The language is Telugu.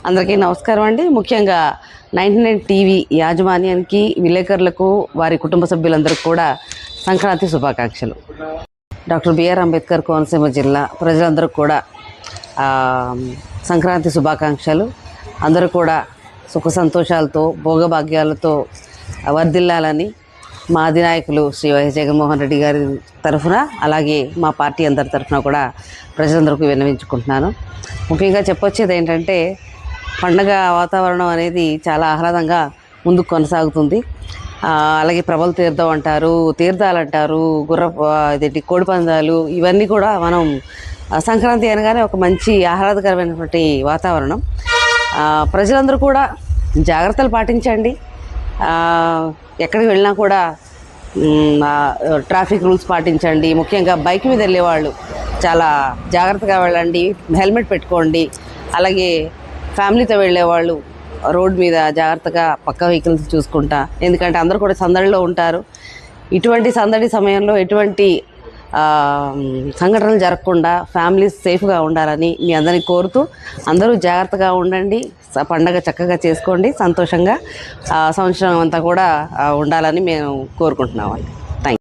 అందరికీ నమస్కారం అండి. ముఖ్యంగా 99 టీవీ యాజమాన్యానికి, విలేకరులకు, వారి కుటుంబ సభ్యులందరికీ కూడా సంక్రాంతి శుభాకాంక్షలు. డాక్టర్ బిఆర్ అంబేద్కర్ కోనసీమ జిల్లా ప్రజలందరికీ కూడా సంక్రాంతి శుభాకాంక్షలు. అందరూ కూడా సుఖ సంతోషాలతో, భోగభాగ్యాలతో వర్ధిల్లాలని మా అధినాయకులు శ్రీ వైఎస్ జగన్మోహన్ రెడ్డి గారి తరఫున, అలాగే మా పార్టీ అందరి తరఫున కూడా ప్రజలందరికీ విన్నవించుకుంటున్నాను. ముఖ్యంగా చెప్పొచ్చేది ఏంటంటే, పండగ వాతావరణం అనేది చాలా ఆహ్లాదంగా ముందుకు కొనసాగుతుంది. అలాగే ప్రభల తీర్థం అంటారు, తీర్థాలు అంటారు, ఇదేంటి కోడిపందాలు, ఇవన్నీ కూడా మనం సంక్రాంతి అనగానే ఒక మంచి ఆహ్లాదకరమైనటువంటి వాతావరణం. ప్రజలందరూ కూడా జాగ్రత్తలు పాటించండి. ఎక్కడికి వెళ్ళినా కూడా ట్రాఫిక్ రూల్స్ పాటించండి. ముఖ్యంగా బైక్ మీద వెళ్ళేవాళ్ళు చాలా జాగ్రత్తగా వెళ్ళండి, హెల్మెట్ పెట్టుకోండి. అలాగే ఫ్యామిలీతో వెళ్ళేవాళ్ళు రోడ్ మీద జాగ్రత్తగా పక్క వెహికల్స్ చూసుకుంటా, ఎందుకంటే అందరూ కూడా సందడిలో ఉంటారు. ఇటువంటి సందడి సమయంలో ఎటువంటి సంఘటనలు జరగకుండా ఫ్యామిలీస్ సేఫ్గా ఉండాలని మీ అందరినీ కోరుతూ, అందరూ జాగ్రత్తగా ఉండండి, పండగ చక్కగా చేసుకోండి, సంతోషంగా సంవత్సరం అంతా కూడా ఉండాలని మేము కోరుకుంటున్నామండి.